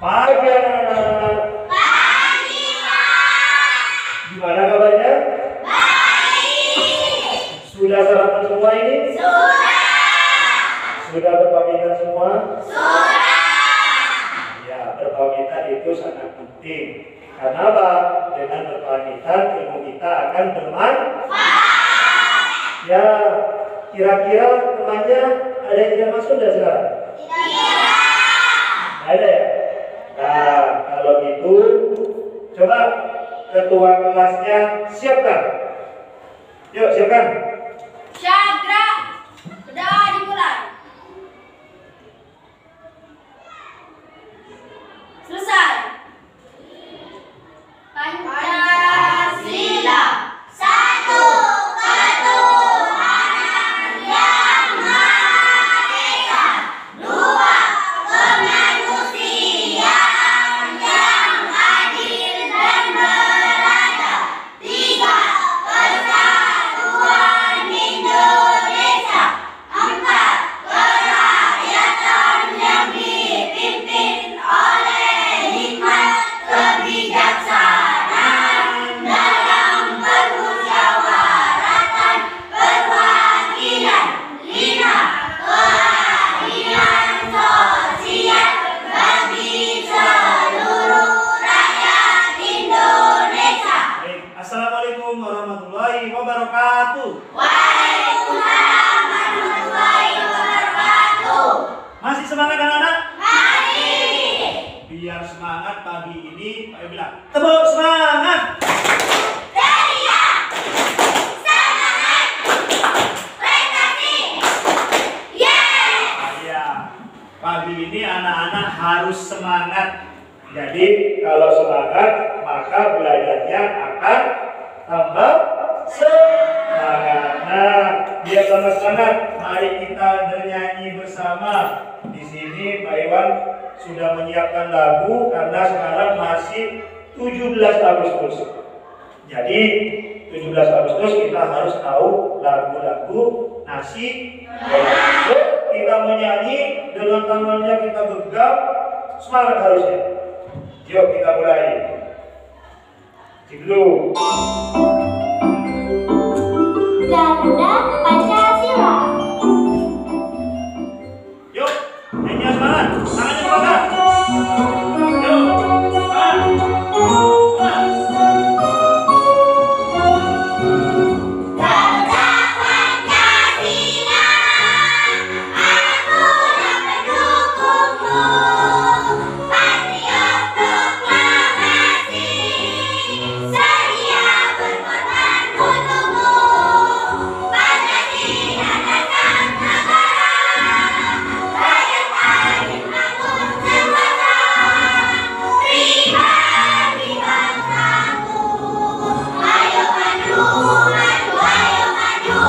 Pagi anak-anak. Pagi, Pak. Gimana kabarnya? Baik. Sudah sarapan semua ini? Sudah. Sudah berpamitan semua? Sudah. Ya, berpamitan itu sangat penting. Karena apa? Dengan berpamitan ilmu kita akan bermanfaat. Ya, kira-kira temannya ada yang tidak masuk tidak sekarang? Tidak. Ada ya? Nah, kalau gitu coba ketua kelasnya siapkan. Yuk, siapkan. Syadra. Sudah dimulai. Selesai. Pancasila. Satu ketuhanan yang maha esa. Dua kemanusiaan yang adil dan beradab. Tiga persatuan Indonesia. Empat kerakyatan yang dipimpin oleh hikmat kebijaksanaan dalam permusyawaratan perwakilan. Lima keadilan sosial bagi seluruh rakyat Indonesia. Baik, Assalamualaikum warahmatullahi wabarakatuh. Waalaikumsalam warahmatullahi wabarakatuh. Masih semangat anak-anak? Mari. Biar semangat pagi ini, Pak bilang tepuk semangat. Teriak. Semangat. Prestasi. Yes. Ya, pagi ini anak-anak harus semangat. Jadi kalau semangat maka belajarnya akan tambah semangat. Nah, biar tambah semangat, mari kita bernyanyi bersama. Di sini Pak Iwan sudah menyiapkan lagu karena sekarang masih 17 Agustus. Jadi 17 Agustus kita harus tahu lagu-lagu nasi. Yuk, kita menyanyi dengan tangannya kita genggam, semangat harusnya. Yuk kita mulai. Cik dulu. Garuda Pancasila. Yuk, nyanyi semangat, tangannya semangat. Yuk, semangat. Garuda Pancasila, aku dan pendukungmu. Patriot proklamasi, sedia berkorban untukmu. Pancasila dasar negara, rakyat adil makmur sekuasa. Pribadi bangsaku, ayo maju, maju, ayo maju,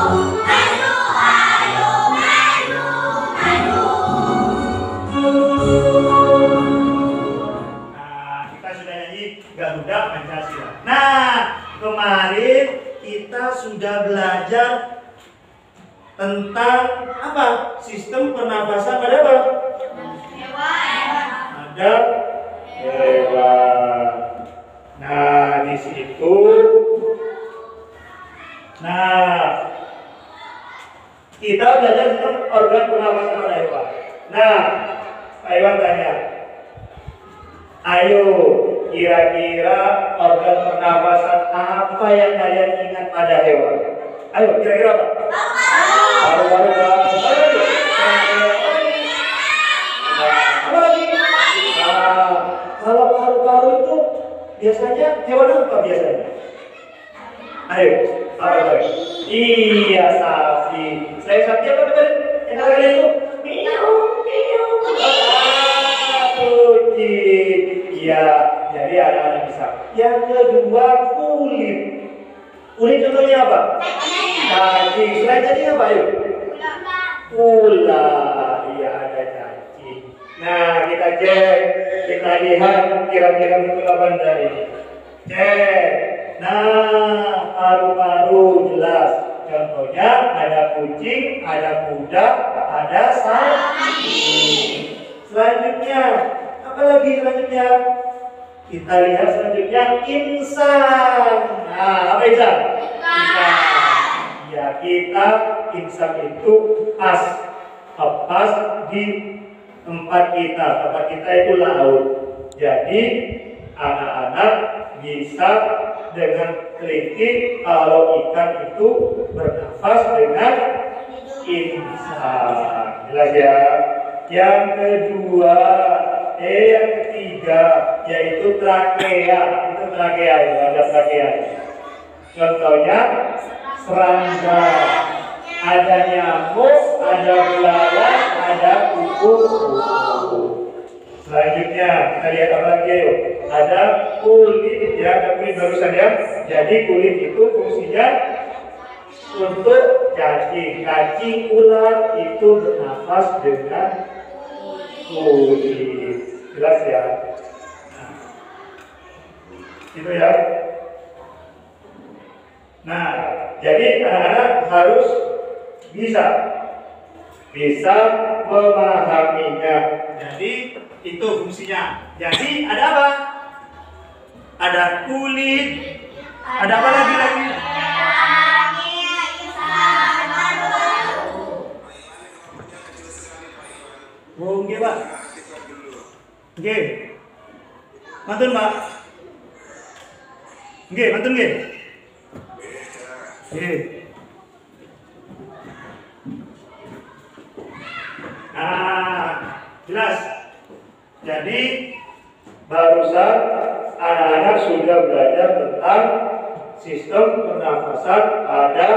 maju, ayo maju, maju. Nah, kita sudah nyanyi Garuda Pancasila. Nah, kemarin kita sudah belajar tentang apa? Sistem pernapasan pada apa? Ada hewan. Nah, di situ. Nah, kita belajar tentang organ pernapasan pada hewan. Nah, Pak Iwan tanya, ayo, kira-kira organ pernapasan apa yang kalian ingat pada hewan? Ayo, kira-kira apa? Paru-paru. Apa lagi? Nah, kalau paru-paru itu biasanya hewan apa biasanya? Ayo, apa lagi? Iya, sapi. Saya sapi apa tadi? Yang kalian itu? Kucing. Iya, jadi anak-anak bisa. Yang kedua, kulit. Kulit contohnya apa? Cacing. Selain cacing apa? Ayo. Ular. Iya, ada cacing. Nah, kita cek. Kita lihat kira-kira betul apa dari ini. Cek. Nah, paru-paru jelas. Contohnya ada kucing, ada kuda, ada sapi. Selanjutnya Apalagi selanjutnya? Kita lihat selanjutnya insan. Nah, apa insan? Insan. Ya, kita insan itu pas di tempat kita. Tempat kita itu laut. Jadi anak-anak bisa dengan teliti kalau ikan itu bernafas dengan insan. Jelas ya? Yang kedua, yang ketiga yaitu trakea. Itu trakea, ada trakea. Contohnya serangga. Ada nyamuk, ada belalang, ada kupu-kupu. Selanjutnya kita lihat apa lagi yuk. Ada kulit ya, ada kulit barusan ya. Jadi kulit itu fungsinya untuk cacing. Cacing ular itu bernafas dengan kulit. Jelas ya? Nah, itu ya. Nah, jadi anak-anak harus bisa memahaminya. Jadi itu fungsinya. Jadi ada apa? Ada kulit. Ada apa lagi? Oh, nggih, Pak. Nggih. Mantun, Pak. Nggih, mantun nggih. Nggih. Nah, jelas. Jadi barusan anak-anak sudah belajar tentang sistem pernafasan pada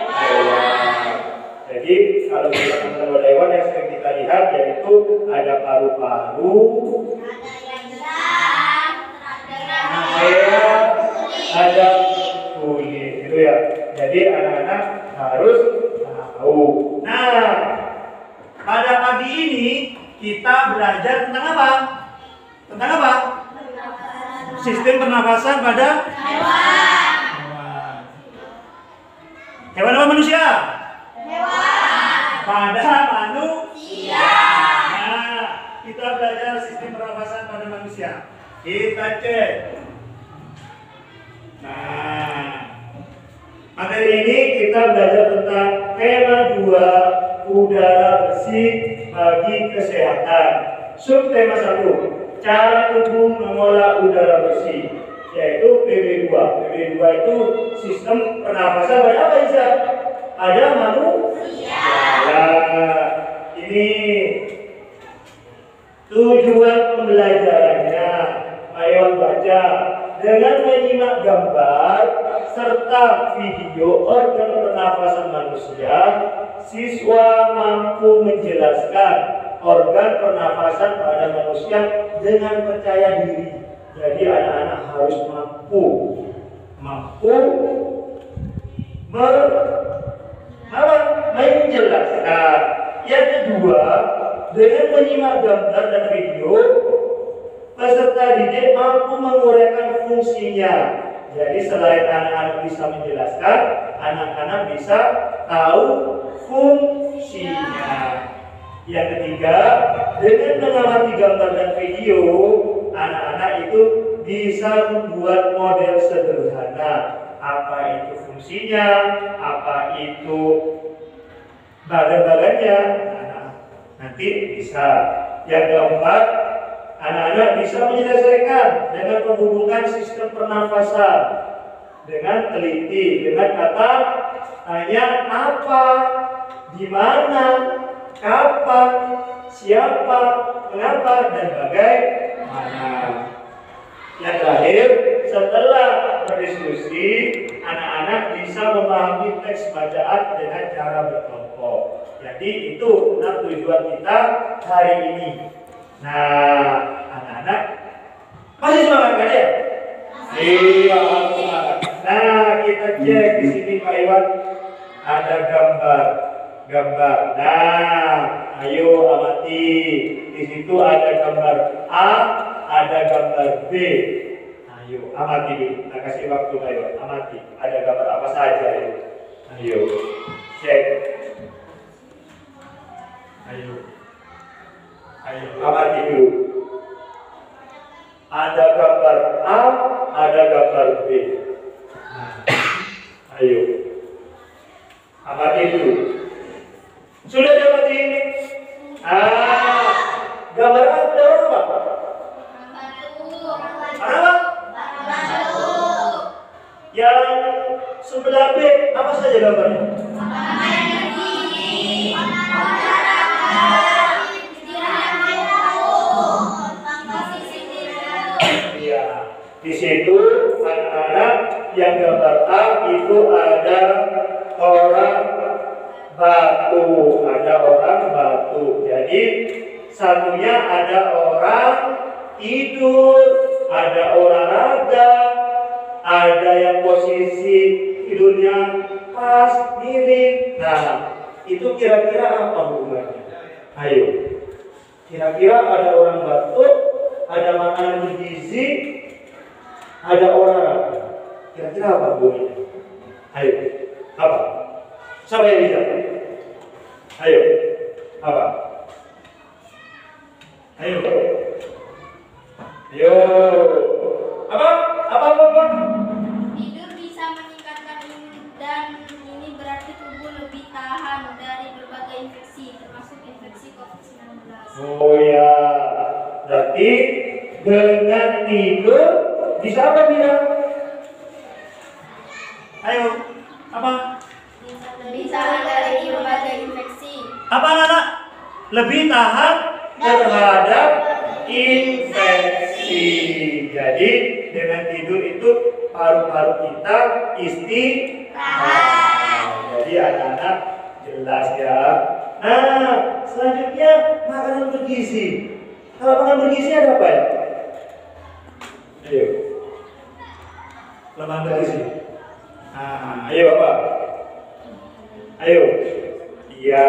hewan. Jadi kalau kita pada hewan yang sering kita lihat yaitu ada paru-paru, ada kulit, gitu ya. Jadi anak-anak harus tahu. Nah, pada pagi ini kita belajar tentang apa? Tentang apa? Sistem pernafasan pada hewan. Hewan apa manusia? Pada manusia. Nah, kita belajar sistem pernafasan pada manusia. Kita cek. Nah, materi ini kita belajar tentang tema 2, udara bersih bagi kesehatan. Subtema 1, cara tubuh mengolah udara bersih, yaitu PB2. PB2 itu sistem pernafasan pada apa Isa? Ada manusia. Nah, ini tujuan pembelajarannya. Ayo baca. Dengan menyimak gambar serta video organ pernafasan manusia, siswa mampu menjelaskan organ pernafasan pada manusia dengan percaya diri. Jadi anak-anak harus mampu menjelaskan. Yang kedua, dengan menyimak gambar dan video, peserta didik mampu menguraikan fungsinya. Jadi selain anak-anak bisa menjelaskan, anak-anak bisa tahu fungsinya. Yang ketiga, dengan mengamati gambar dan video, anak-anak itu bisa membuat model sederhana. Apa itu fungsinya, apa itu bagan-bagannya, nanti bisa. Yang keempat, anak-anak bisa menyelesaikan dengan menghubungkan sistem pernafasan dengan teliti, dengan kata tanya apa, di mana, kapan, siapa, mengapa, dan bagaimana. Yang terakhir, setelah berdiskusi, anak-anak bisa memahami teks bacaan dengan cara berkelompok. Jadi itu tujuan kita hari ini. Nah, anak-anak masih semangat kan ya? Iya, semangat. Nah, kita cek di sini Pak Iwan ada gambar. Nah, ayo amati. Di situ ada gambar A, ada gambar B. Ayo amati dulu. Kita kasih waktu Pak Iwan. Amati. Ada gambar apa saja ya? Ayo cek. Ayo amati dulu. Ada gambar A, ada gambar B. Ayo. Amati dulu. Sudah dapati? Gambar A ada orang apa? Apa? Yang sebelah B apa saja gambarnya? Iya, di situ anak-anak yang gambar A itu ada orang batu. Jadi satunya ada orang tidur, ada olahraga, ada yang posisi tidurnya pas miring. Nah, itu kira-kira apa hubungannya? Ayo, kira-kira ada orang batuk, ada makanan bergizi, ada olahraga. Kira-kira apa hubungannya? Ayo, apa? Siapa yang bisa? Ayo, apa? Ayo, apa? Tidur bisa meningkatkan imun dan ini berarti tubuh lebih tahan dari berbagai infeksi termasuk infeksi COVID-19. Oh ya, berarti dengan tidur bisa apa bilang? Ayo, apa? Bisa dari berbagai infeksi. Apa anak? Lebih tahan terhadap infeksi. Jadi dengan tidur itu paru-paru kita istirahat. Jadi anak-anak jelas ya. Nah, selanjutnya makanan bergizi. Kalau makanan bergizi ada apa ya? Ayo. Lemak bergizi. Ayo apa? Ayo. Iya.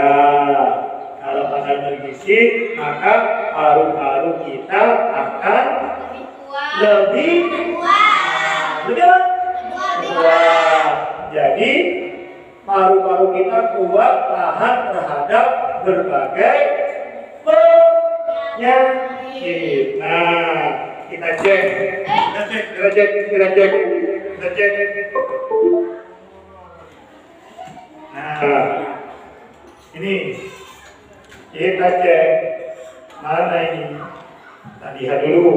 Kalau makanan bergizi, maka paru-paru kita akan lebih kuat. Jadi paru-paru kita kuat tahan terhadap berbagai penyakit. Nah, kita cek. Nah, ini kita cek mana ini. Kita lihat dulu.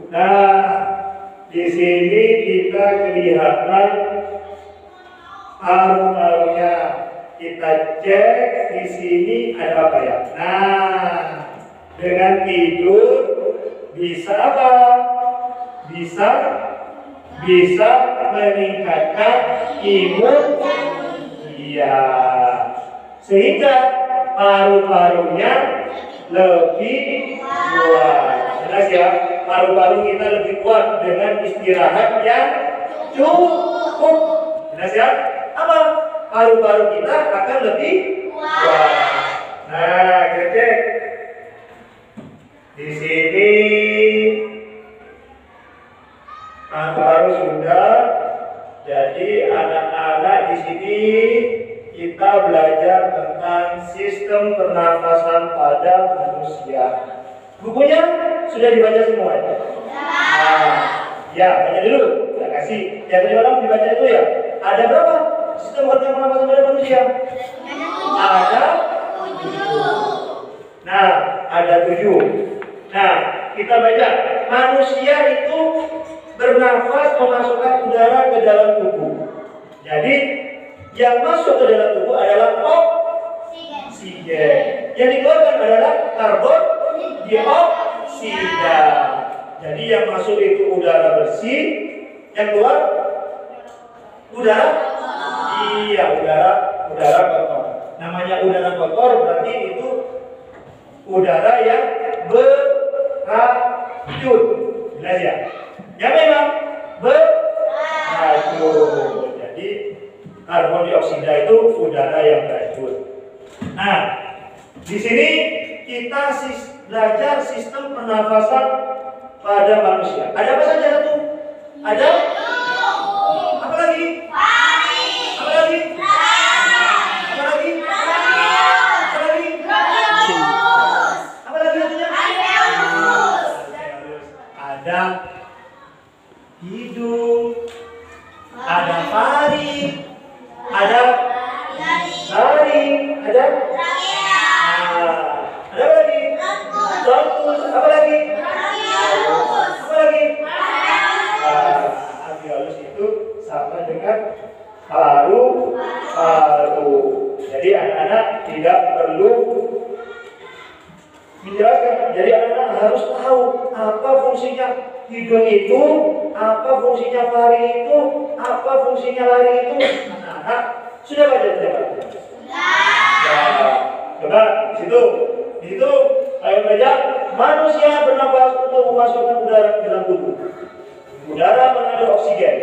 Nah, di sini kita kelihatan paru-parunya. Kita cek di sini ada apa ya? Nah, dengan tidur bisa apa? Bisa meningkatkan imun. Iya. Sehingga paru-parunya lebih kuat. Jelas ya, paru-paru kita lebih kuat dengan istirahat yang cukup. Jelas ya? Apa? Paru-paru kita akan lebih kuat. Nah, kita cek. Di sini paru-paru sudah. Jadi anak-anak di sini kita belajar tentang sistem pernafasan pada manusia. Bukunya sudah dibaca semua ya? Ya, baca dulu. Terima kasih. Yang tadi malam dibaca itu ya. Ada berapa sistem pernafasan pada manusia? Ada 7. Nah, ada 7. Nah, kita baca. Manusia itu bernafas memasukkan udara ke dalam tubuh. Jadi yang masuk ke dalam tubuh adalah oksigen. Yang dikeluarkan adalah karbon dioksida. Jadi yang masuk itu udara bersih, yang keluar udara kotor. Namanya udara kotor berarti itu udara yang beracun. Jelas ya? Ya memang beracun. Jadi karbon dioksida itu udara yang beracun. Nah, di sini kita belajar sistem pernafasan pada manusia. Ada apa saja tuh? Ada? Apa lagi? Apa lagi? Apa lagi? Apa lagi? Apa lagi artinya? ada hidung, ada faring, ada taring, ada ada apa lagi? Bronkus, apa lagi? Apa lagi? Alveolus itu sama dengan paru-paru. Jadi anak-anak tidak perlu menjelaskan. Jadi anak-anak harus tahu apa fungsinya hidung itu, apa fungsinya faring itu, apa fungsinya lari itu. Anak-anak sudah baca tidak? Ya, coba di situ ayo belajar. Manusia bernafas untuk memasukkan udara ke dalam tubuh. Udara mengandung oksigen.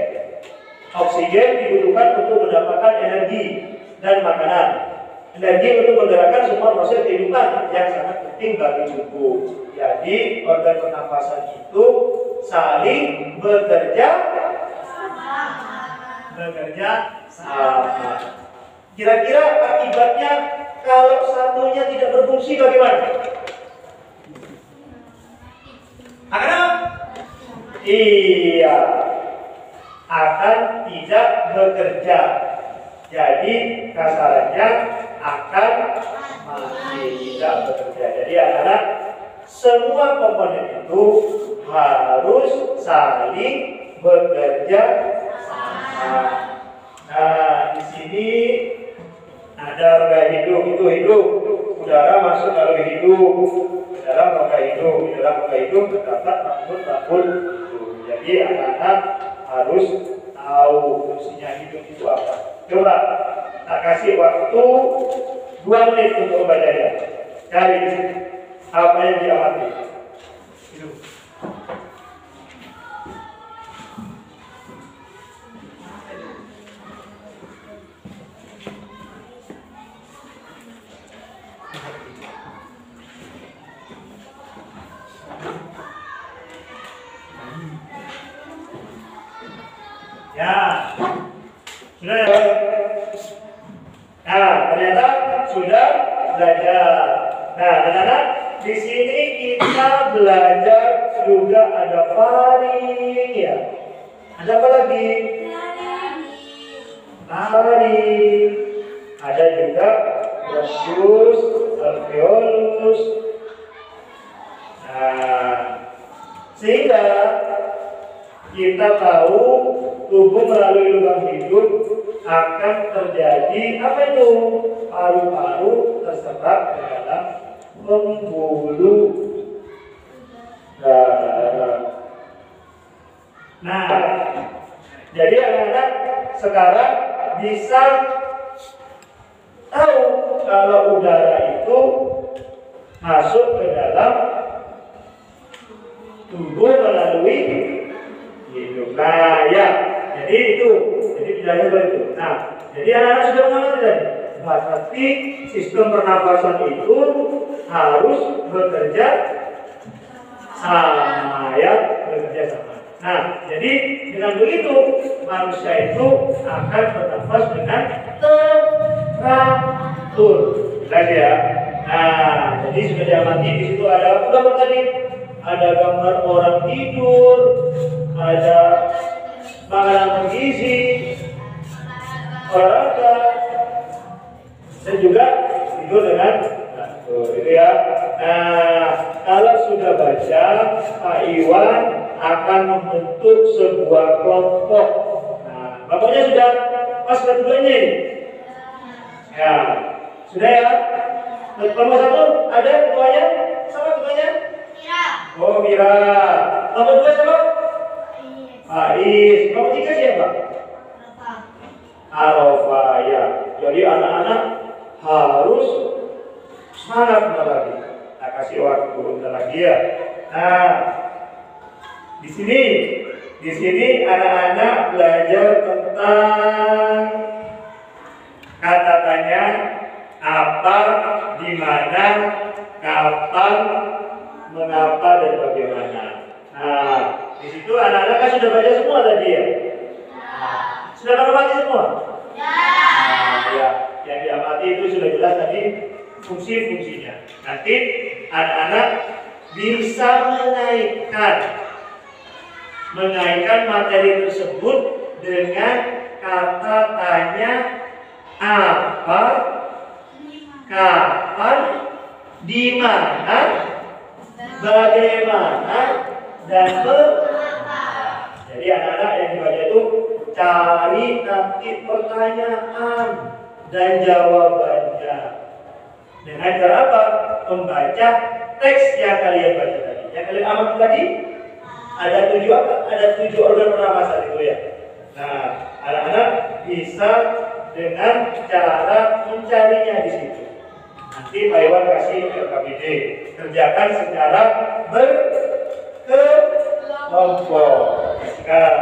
Oksigen dibutuhkan untuk mendapatkan energi dan makanan. Energi untuk menggerakkan semua proses kehidupan yang sangat penting bagi tubuh. Jadi organ pernafasan itu saling bekerja sama. Kira-kira akibatnya kalau satunya tidak berfungsi bagaimana? Akan apa? Iya, akan tidak bekerja. Jadi kasarannya akan masih tidak bekerja. Jadi anak-anak, semua komponen itu harus saling bekerja sama. Nah, di sini ada rongga hidung, itu hidung. Udara masuk melalui hidung. Di dalam rongga hidung terdapat rambut-rambut hidung. Jadi anak-anak harus tahu fungsinya hidung itu apa. Coba tak kasih waktu 2 menit untuk membacanya. Cari di sini apa yang diamati. Hidung. Ya, sudah ya. Nah, ternyata sudah belajar. Nah, anak-anak, di sini kita belajar juga ada faring ya. Ada apa lagi? Faring. Ada juga bronkus, alveolus. Nah, sehingga kita tahu tubuh melalui lubang hidung akan terjadi apa itu? Paru-paru terserap ke dalam pembuluh darah. Nah, jadi anak-anak sekarang bisa tahu kalau udara itu masuk ke dalam tubuh melalui hidung. Nah, ya, jadi itu, jadi bedanya seperti itu. Nah, jadi anak-anak sudah mengerti tadi. Berarti sistem pernafasan itu harus bekerja sama, ya, bekerja sama. Nah, jadi dengan begitu manusia itu akan bernafas dengan teratur. Lagi ya. Nah, jadi sudah diamati di situ ada gambar tadi. Ada gambar orang tidur, ada makanan bergizi, olahraga, dan juga tidur dengan itu ya. Nah, kalau sudah baca, Pak Iwan akan membentuk sebuah kelompok. Nah, bapaknya sudah pas keduanya ini. Ya, sudah ya. Kelompok 1 ada ketuanya, sama ketuanya? Oh, Mira. Nomor 2 siapa? Ais. Nomor 3 siapa? Arofa, ya. Jadi anak-anak harus semangat lagi. Nah, kasih waktu bentar lagi ya. Nah, di sini anak-anak belajar tentang kata tanya, apa, di mana, kapan, mengapa, dan bagaimana. Nah, di situ anak-anak kan sudah baca semua tadi ya. Nah, sudah mengamati semua. Nah, ya, yang diamati itu sudah jelas tadi fungsi-fungsinya. Nanti anak-anak bisa menaikkan mengaitkan materi tersebut dengan kata tanya apa, kapan, di mana, bagaimana, dan mengapa. Jadi anak-anak yang dibaca itu cari nanti pertanyaan dan jawabannya. Dengan cara apa? Membaca teks yang kalian baca tadi. Yang kalian amati tadi ada 7 apa? Ada 7 organ pernapasan itu ya. Nah, anak-anak bisa dengan cara mencarinya di situ. Nanti Pak Iwan kasih ke KPD. Kerjakan secara berkelompok. Sekarang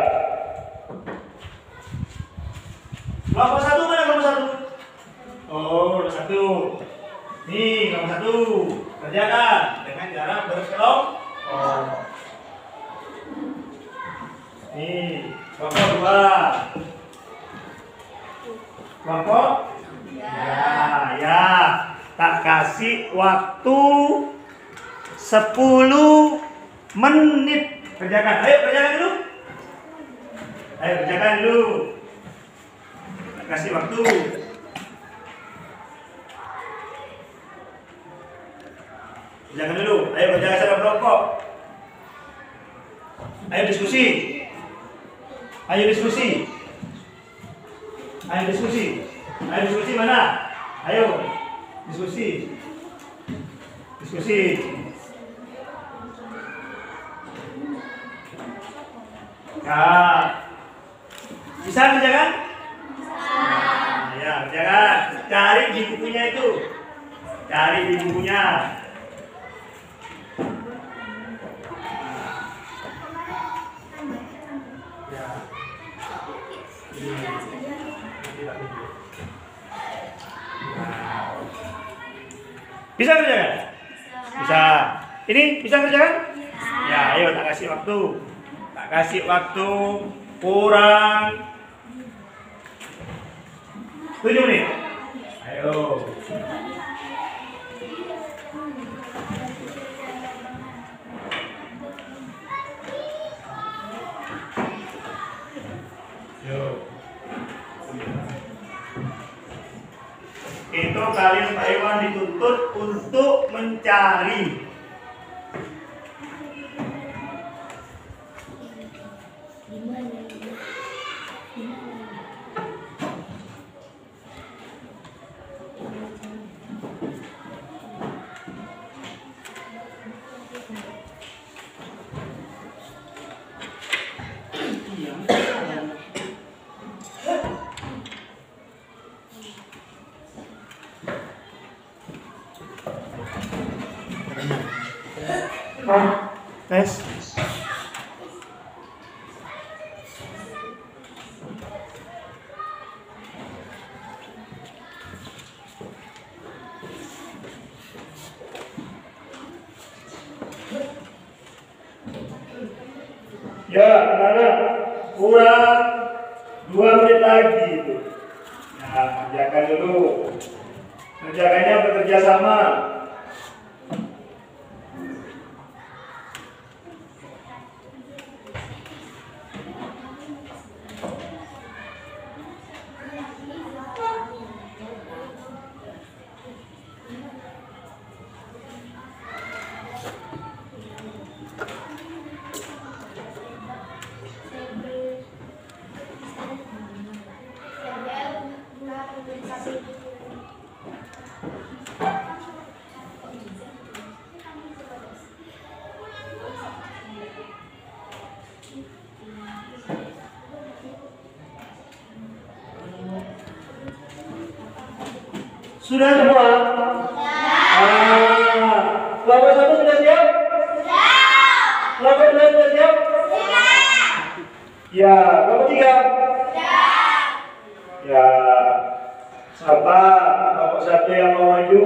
kelompok 1 mana kelompok 1? Oh, kelompok 1. Nih, kelompok 1. Kerjakan dengan cara berkelompok. Nih, kelompok 2. Kelompok? Ya. Tak kasih waktu 10 menit. Kerjakan. Ayo, kerjakan dulu. Tak kasih waktu. Kerjakan dulu. Ayo kerjakan secara kelompok. Ayo diskusi. Ayo diskusi mana? Ayo diskusi. Nah, bisa kerjakan? Nah, ya kerjakan. Cari di bukunya itu. Bisa kerjakan? Bisa. Ini bisa kerjakan? Ya, ayo tak kasih waktu kurang 7 menit. Ayo. Itu kalian Pak Iwan dituntut untuk mencari. Tes. Ya, anak-anak, kurang 2 menit lagi itu. Nah, kerjakan dulu. Kerjakannya bekerja sama. Sudah semua? Kelompok 1 sudah siap? Kelompok 2 sudah siap? Ya, kelompok 3? Ya, siapa kelompok 1 yang mau maju?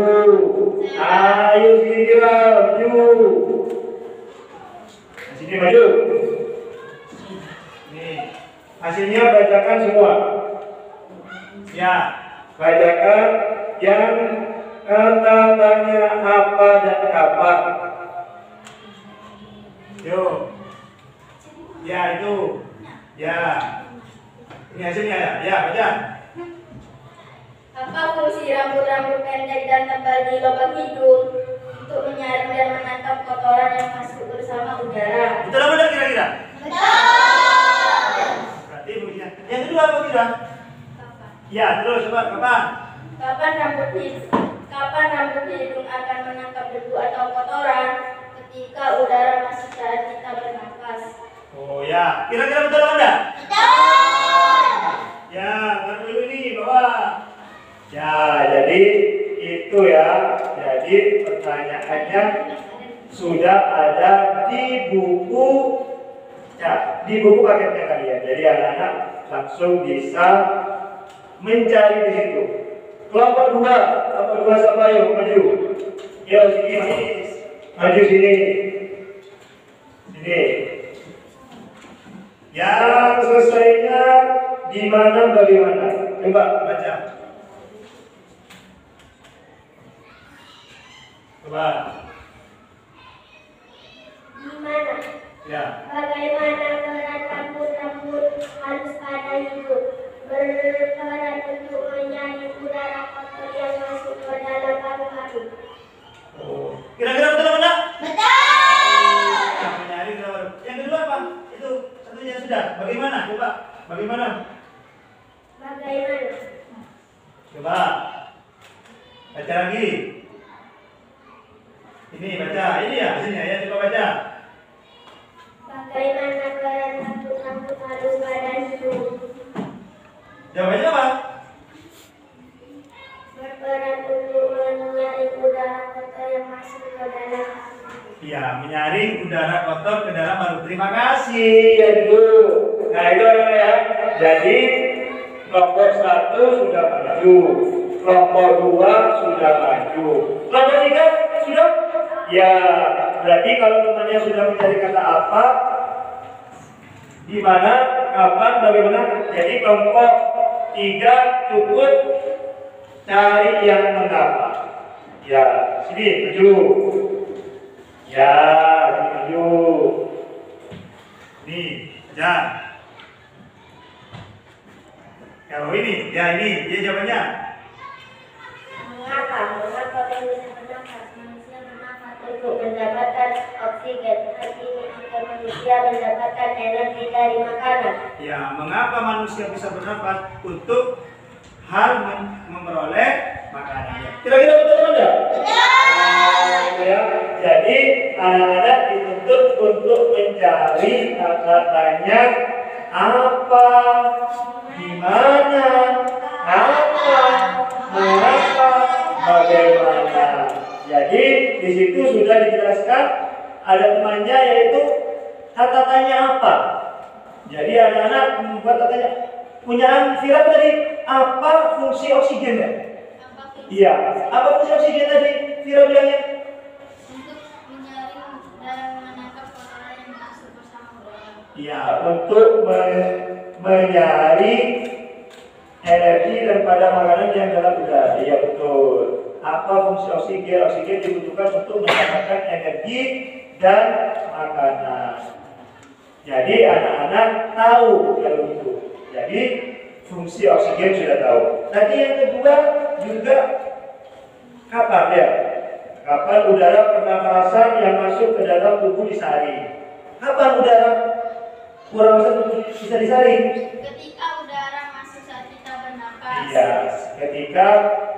Ayo sini kira, maju. Sini maju. Nih, hasilnya bacakan semua. Ya, bacakan yang kata tanya apa dan kapan. Yuk. Ya, itu. Ya. Ini hasilnya ya. Ya, baca. Apa fungsi rambut-rambut pendek dan tebal di lubang hidung? Untuk menyaring dan menangkap kotoran yang masuk bersama udara. Betul apa benar kira-kira? Betul. Berarti fungsinya. Yang kedua apa kira? Kapan? Ya, terus coba kapan? Kapan rambut hidung akan menangkap debu atau kotoran? Ketika udara masuk saat kita bernafas. Oh ya, kira-kira betul apa enggak? Betul. Ya, kan dulu ini bawah. Ya, jadi itu ya. Jadi pertanyaannya sudah ada di buku ya, di buku paketnya kalian. Jadi anak-anak langsung bisa mencari di situ. Kelompok dua siapa yuk maju? Yuk sini, maju sini, sini. Yang selesainya di mana bagaimana? Coba Baca. Coba. Gimana? Ya. Bagaimana peran rambut-rambut halus pada hidup? Berperan untuk menyaring udara kotor yang masuk ke dalam paru-paru. Oh. Kira-kira betul apa enggak? Betul. Ya, mencari kenapa? Yang kedua apa? Itu satunya sudah. Bagaimana? Coba. Bagaimana? Bagaimana? Coba. Baca lagi. Ini baca. Ini ya hasilnya ya. Coba baca. Bagaimana peran rambut-rambut halus pada hidup? Jawabannya apa? Berperan untuk menyaring udara kotor yang masuk ke dalam. Iya, menyaring udara kotor ke dalam paru. Terima kasih. ya itu. Nah itu adalah ya. Jadi kelompok satu sudah maju, kelompok dua sudah maju, kelompok tiga sudah. Ya, berarti kalau temannya sudah mencari kata apa, di mana, kapan, bagaimana. Jadi kelompok tiga cukup cari yang mengapa. Ya, sini maju. Ya, sini maju. Nih, baca. Kalau ini, ya ini, dia jawabannya. Mengapa manusia bernafas? Manusia bernafas untuk mendapatkan oksigen. Hal ini agar manusia mendapatkan energi dari makanan. Ya, mengapa manusia bisa bernafas? Untuk hal memperoleh makanan. Ya. Kira-kira betul apa enggak? Ya. Jadi anak-anak dituntut untuk mencari kata-katanya apa, di mana, apa, mengapa, bagaimana. Jadi di situ sudah dijelaskan ada temannya yaitu kata tanya apa. Jadi anak-anak membuat kata tanya. Punyaan Vira tadi apa fungsi oksigen ya? Iya. Apa fungsi oksigen tadi? Vira bilangnya? Untuk menyaring dan menangkap kotoran yang masuk bersama udara. Iya, untuk menyaring energi daripada makanan yang dalam udara. Iya betul. Apa fungsi oksigen? Oksigen dibutuhkan untuk mendapatkan energi dan makanan. Jadi anak-anak tahu kalau itu. Jadi fungsi oksigen sudah tahu. Tadi yang kedua juga kapan ya? Kapan udara pernafasan yang masuk ke dalam tubuh disaring? Kapan udara kurang masuk bisa disaring? Ketika udara masuk saat kita bernafas. Iya, ketika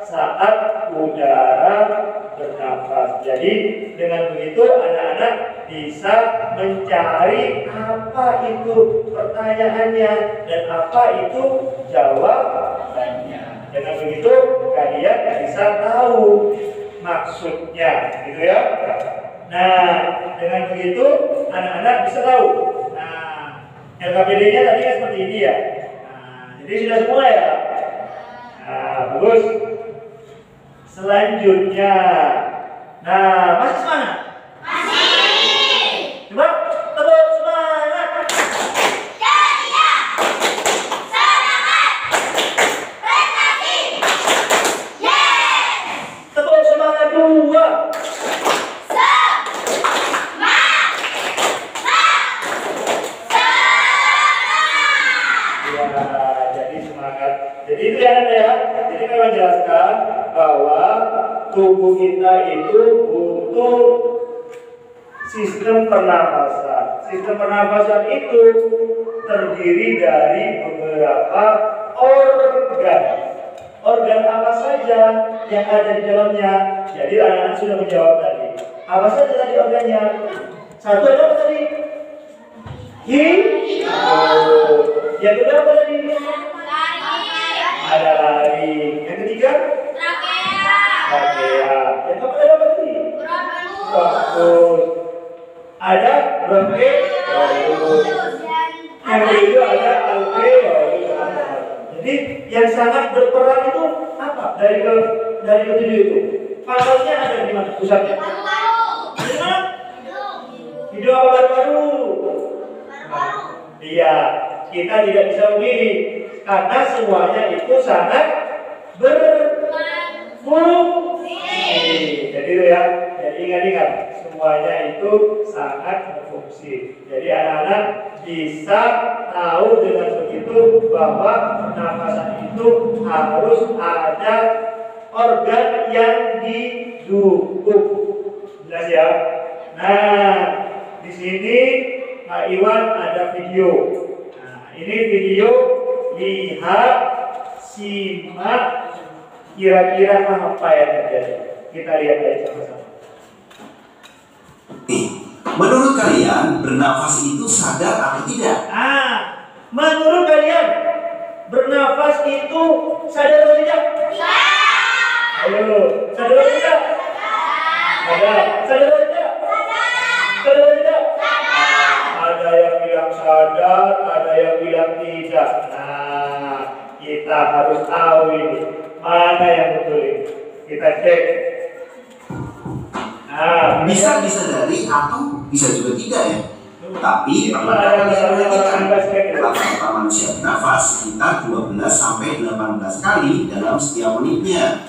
saat udara bernafas. Jadi dengan begitu anak-anak bisa mencari apa itu pertanyaannya dan apa itu jawabannya. Dengan begitu kalian bisa tahu maksudnya, gitu ya. Nah, dengan begitu anak-anak bisa tahu. Nah, LKPD-nya tadi kan seperti ini ya. Nah, jadi sudah semua ya. Nah, bagus. Selanjutnya, nah masih semangat? Masih. Coba tepuk semangat. Jaya, semangat, prestasi, yes. Tepuk semangat dua. Semangat. kita menjelaskan bahwa tubuh kita itu butuh sistem pernafasan. Sistem pernafasan itu terdiri dari beberapa organ. Organ apa saja yang ada di dalamnya? Jadi anak-anak sudah menjawab tadi. Apa saja tadi organnya? Satu ada apa tadi? Hidup. Yang kedua apa tadi? Ada lari. Yang ketiga? Trachea. Yang keempat ada apa tadi? Bronkus. Ada bronkiolus. Yang kedua ada alveolus. Jadi yang sangat berperan itu apa? Dari ketujuh itu. Pasalnya ada di mana? Pusatnya? Di mana? Hidung apa paru-paru? Iya, kita tidak bisa memilih karena semuanya itu sangat berfungsi. Jadi itu ya, jadi ingat-ingat semuanya itu sangat berfungsi. Jadi anak-anak bisa tahu dengan begitu bahwa pernafasan itu harus ada organ yang didukung. Jelas ya? Nah, di sini Pak Iwan ada video. Nah, ini video, lihat, simak, kira-kira apa yang terjadi. Kita lihat aja sama-sama. Menurut kalian, bernafas itu sadar atau tidak? Menurut kalian, bernafas itu sadar atau tidak? Ayo, sadar atau tidak? Sadar. Sadar atau tidak? Sadar atau tidak? Ada yang bilang sadar, ada yang bilang tidak. Nah, kita harus tahu ini mana yang betul ini. Kita cek. Nah, Bisa disadari atau bisa juga tidak ya. Tapi pernah kalian perhatikan rata-rata manusia bernafas sekitar 12 sampai 18 kali dalam setiap menitnya.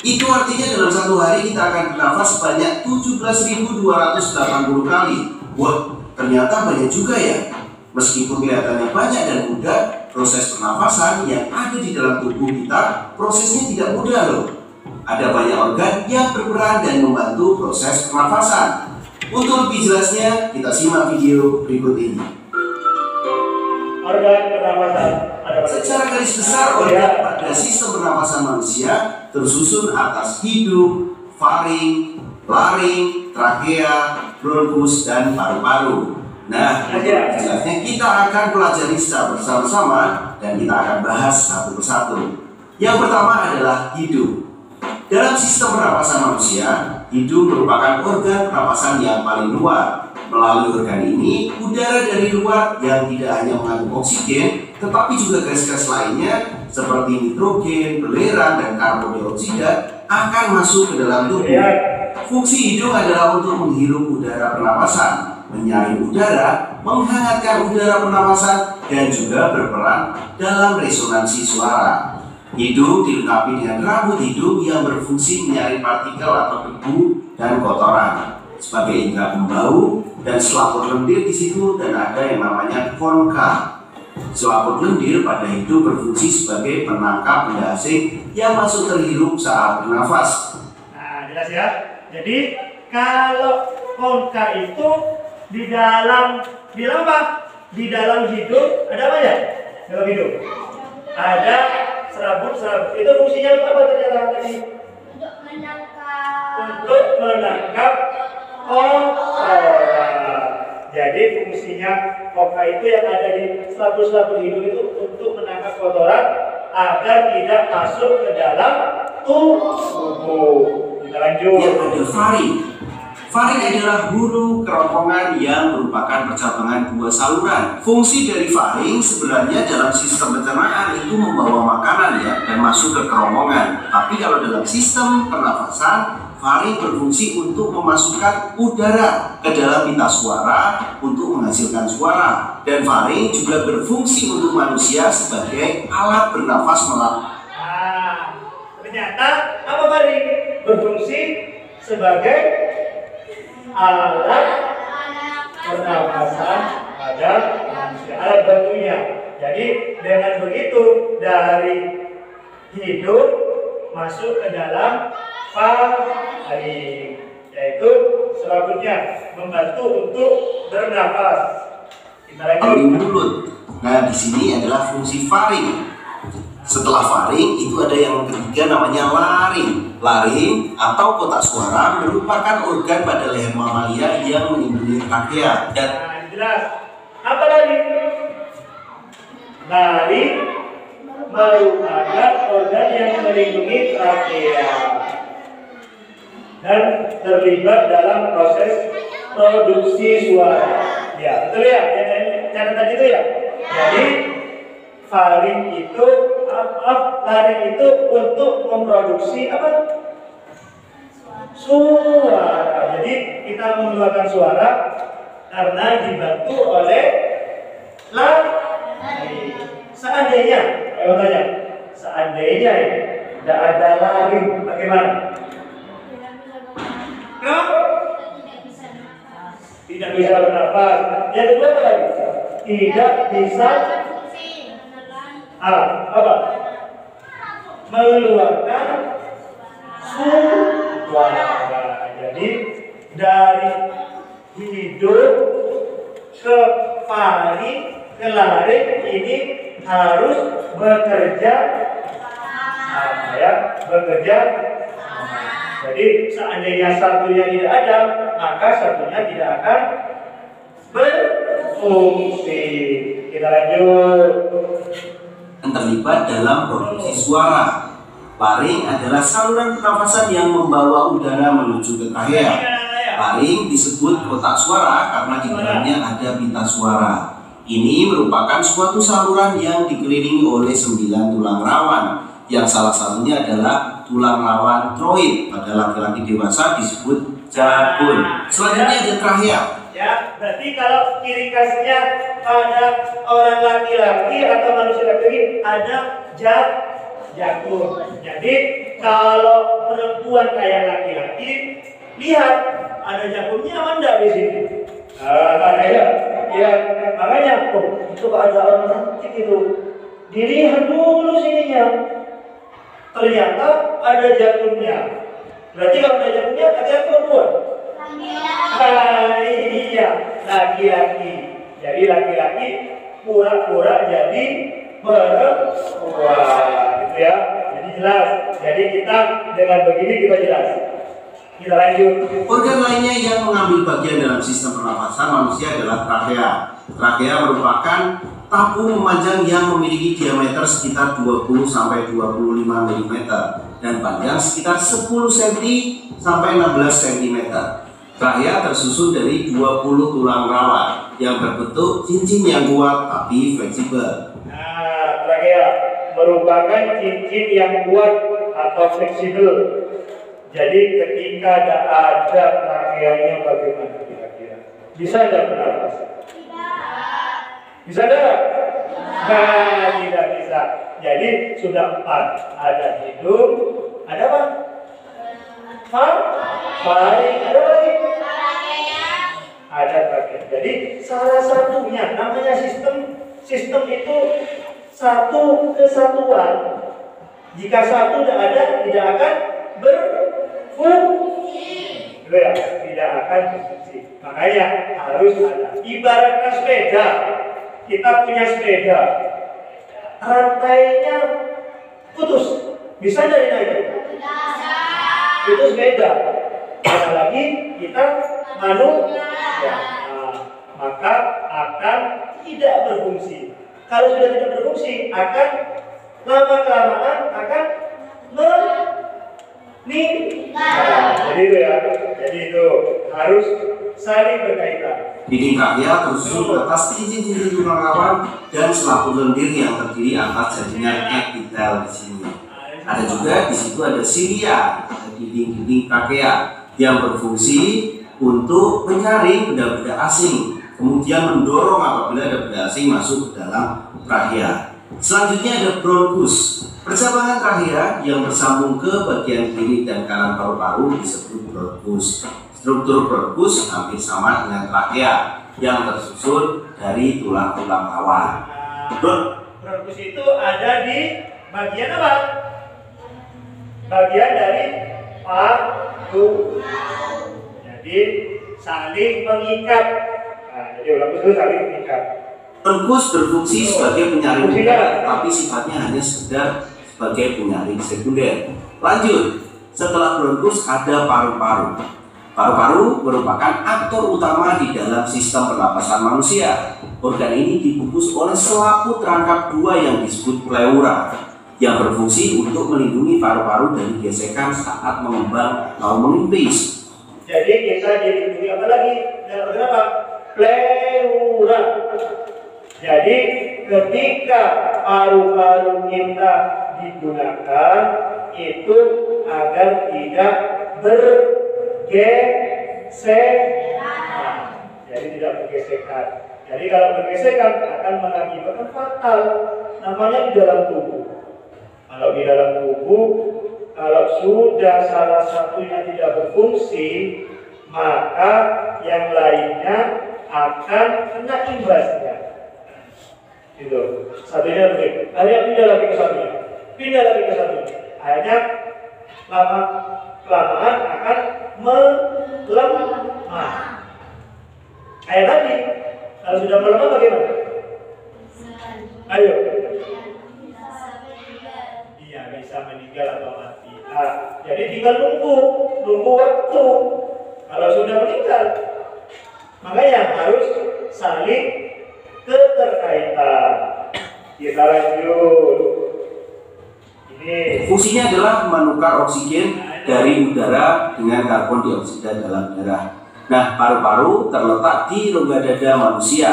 Itu artinya dalam satu hari kita akan bernafas sebanyak 17.280 kali. Wah, ternyata banyak juga ya. Meskipun kelihatannya banyak dan mudah, proses pernafasan yang ada di dalam tubuh kita prosesnya tidak mudah loh. Ada banyak organ yang berperan dan membantu proses pernafasan. Untuk lebih jelasnya, kita simak video berikut ini. organ pernafasan ada pada Secara garis besar, organ pada sistem pernafasan manusia tersusun atas hidung, faring, laring, trakea, bronkus, dan paru-paru. Nah, untuk lebih jelasnya kita akan pelajari secara bersama-sama dan kita akan bahas satu persatu. Yang pertama adalah hidung. Dalam sistem pernapasan manusia, hidung merupakan organ pernapasan yang paling luar. Melalui organ ini, udara dari luar yang tidak hanya mengandung oksigen, tetapi juga gas-gas lainnya seperti nitrogen, belerang, dan karbon dioksida akan masuk ke dalam tubuh. Fungsi hidung adalah untuk menghirup udara pernapasan, menyaring udara, menghangatkan udara pernapasan, dan juga berperan dalam resonansi suara. Hidung dilengkapi dengan rambut hidung yang berfungsi menyaring partikel atau debu dan kotoran sebagai indera pembau, dan selaput lendir di situ, dan ada yang namanya konka. Selaput lendir pada hidung berfungsi sebagai penangkap benda asing yang masuk terhirup saat bernafas. Nah, jelas ya. Jadi kalau konka itu di dalam apa? Di dalam hidung ada apa ya? Dalam hidung ada serabut. Itu fungsinya apa ternyata tadi? Untuk menangkap kotoran. Jadi fungsinya konka itu yang ada di selaput hidung itu untuk menangkap kotoran agar tidak masuk ke dalam tubuh. Kita lanjut. Yang ada faring. Faring adalah hulu kerongkongan yang merupakan percabangan dua saluran. Fungsi dari faring sebenarnya dalam sistem pencernaan itu membawa makanan ya dan masuk ke kerongkongan. Tapi kalau dalam sistem pernafasan, faring berfungsi untuk memasukkan udara ke dalam pita suara untuk menghasilkan suara. Dan faring juga berfungsi untuk manusia sebagai alat bernafas melalui. Ternyata apa faring? Berfungsi sebagai alat pernafasan pada manusia, alat bantunya. Jadi dengan begitu dari hidung masuk ke dalam faring, yaitu selanjutnya membantu untuk bernafas. Kita Paling lanjut. mulut. Nah, di sini adalah fungsi faring. Setelah faring itu ada yang ketiga namanya laring. Laring atau kotak suara merupakan organ pada leher mamalia yang melindungi trakea dan Nah, jelas. Apa lagi? Laring merupakan organ yang melindungi trakea dan terlibat dalam proses produksi suara. Ya, betul ya? Catatan itu ya. Jadi faring itu, laring itu untuk memproduksi apa? Suara. Jadi kita mengeluarkan suara karena dibantu oleh laring. Seandainya, ayo tanya, seandainya ini tidak ada laring, bagaimana? Tidak bisa bernafas. Yang kedua apa lagi? Tidak bisa apa? Mengeluarkan suara. Jadi dari hidup ke faring ke laring ini harus bekerja sama ya, bekerja. Jadi seandainya satunya tidak ada, maka satunya tidak akan berfungsi. Kita lanjut. terlibat dalam produksi suara. Laring adalah saluran pernafasan yang membawa udara menuju ke trachea. Laring disebut kotak suara karena di dalamnya ada pita suara. Ini merupakan suatu saluran yang dikelilingi oleh 9 tulang rawan, yang salah satunya adalah tulang rawan troid. Pada laki-laki dewasa disebut jabun. Selanjutnya ada trachea. Ya, berarti kalau ciri khasnya pada orang laki-laki atau manusia laki-laki ada jagung. Jadi kalau perempuan kayak laki-laki, lihat ada jagungnya apa enggak di sini? Ya, makanya itu ada orang cantik itu. Dilihat dulu sininya. Ternyata ada jagungnya. Berarti kalau ada jagungnya, laki-laki perempuan? Iya, laki-laki. Jadi laki-laki pura-pura jadi perempuan, gitu ya. Jadi jelas. Jadi kita dengan begini kita jelas. Kita lanjut. Organ lainnya yang mengambil bagian dalam sistem pernafasan manusia adalah trachea. Trachea merupakan tabung memanjang yang memiliki diameter sekitar 20 sampai 25 mm dan panjang sekitar 10 cm sampai 16 cm. Trachea tersusun dari 20 tulang rawan yang berbentuk cincin yang kuat tapi fleksibel. Nah, trachea merupakan cincin yang kuat atau fleksibel. Jadi ketika ada tracheanya bagaimana kira-kira? Bisa tidak bernafas? Bisa tidak? Nah, tidak bisa. Jadi sudah 4. Ada hidung, ada apa? Faring, ada lagi? Ada trachea. Jadi salah satunya namanya sistem itu satu kesatuan. Jika satu tidak ada, tidak akan berfungsi. Ya, tidak akan berfungsi. Makanya harus ada. Ibaratnya sepeda, kita punya sepeda, rantainya putus, bisa dari naik? Itu sepeda. Apalagi kita manusia, maka akan tidak berfungsi. Kalau sudah tidak berfungsi, akan lama-kelamaan akan jadi itu ya. Jadi itu harus saling berkaitan. Dinding trachea tersusun atas cincin-cincin tulang rawan dan selaput lendir yang terdiri atas jaringan epitel di sini. Ada juga di situ ada silia, ada dinding trachea yang berfungsi untuk menyaring benda-benda asing, kemudian mendorong apabila ada benda asing masuk ke dalam trachea. Selanjutnya ada bronkus. Percabangan trachea yang bersambung ke bagian kiri dan kanan paru-paru disebut bronkus. Struktur bronkus hampir sama dengan trachea yang tersusun dari tulang-tulang rawan. Bronkus itu ada di bagian apa? bagian dari paru. Jadi saling mengikat. Nah, jadi ulang itu saling mengikat. Bronkus berfungsi sebagai penyaring udara, tapi sifatnya hanya sekedar sebagai penyaring sekunder. Lanjut, setelah bronkus ada paru-paru. Paru-paru merupakan aktor utama di dalam sistem pernapasan manusia. Organ ini dibungkus oleh selaput rangkap dua yang disebut pleura, yang berfungsi untuk melindungi paru-paru dari gesekan saat mengembang atau menimpis. Jadi kita dilindungi apa lagi? Kenapa? Pleura. Jadi ketika paru-paru kita digunakan itu agar tidak bergesekan. Jadi tidak bergesekan. Jadi kalau bergesekan akan mengakibatkan fatal. Namanya di dalam tubuh. Kalau di dalam tubuh, kalau sudah salah satunya tidak berfungsi, maka yang lainnya akan kena imbasnya. Gitu. Satunya begitu. Akhirnya pindah lagi ke satunya. Pindah lagi ke satunya. Akhirnya kelamaan akan melemah. Kayak tadi, kalau sudah melemah bagaimana? Ayo. Iya, bisa meninggal atau mati. Nah, jadi tinggal nunggu waktu. Kalau sudah meninggal, makanya harus saling keterkaitan. Kita lanjut. Ini Fungsinya adalah menukar oksigen dari udara dengan karbon dioksida dalam darah. Nah, paru-paru terletak di rongga dada manusia.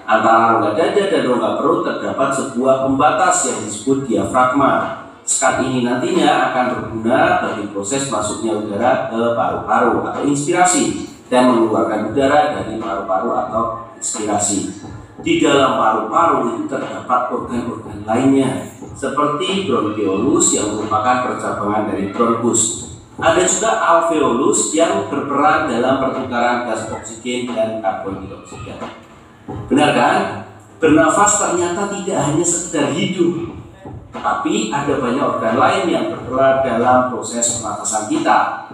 Antara rongga dada dan rongga perut terdapat sebuah pembatas yang disebut diafragma. Sekat ini nantinya akan berguna bagi proses masuknya udara ke paru-paru atau inspirasi dan mengeluarkan udara dari paru-paru atau inspirasi. Di dalam paru-paru itu terdapat organ-organ lainnya seperti bronkiolus yang merupakan percabangan dari bronkus. Ada juga alveolus yang berperan dalam pertukaran gas oksigen dan karbon dioksida. Benar kan? Bernafas ternyata tidak hanya sekedar hidup, tapi ada banyak organ lain yang berperan dalam proses pernafasan kita.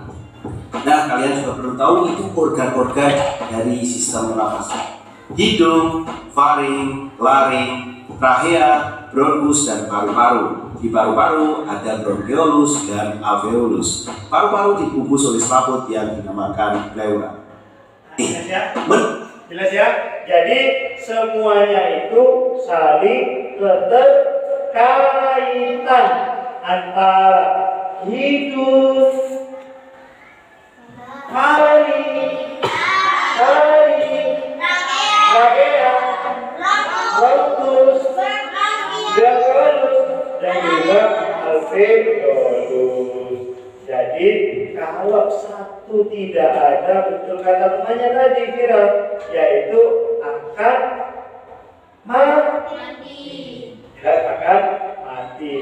Nah, kalian juga perlu tahu itu organ-organ dari sistem pernafasan. Hidung, faring, laring, trachea, bronkus, dan paru-paru. Di paru-paru ada bronkiolus dan alveolus. Paru-paru dibungkus oleh selaput yang dinamakan pleura. jelas ya? Jelas ya? Jadi semuanya itu saling keterkaitan antara hidup, faring, trachea, bronkus, bronkiolus, dan juga alveolus. Jadi kalau satu tidak ada, betul kata temannya tadi Vira, yaitu akan mati. Ya, akan mati.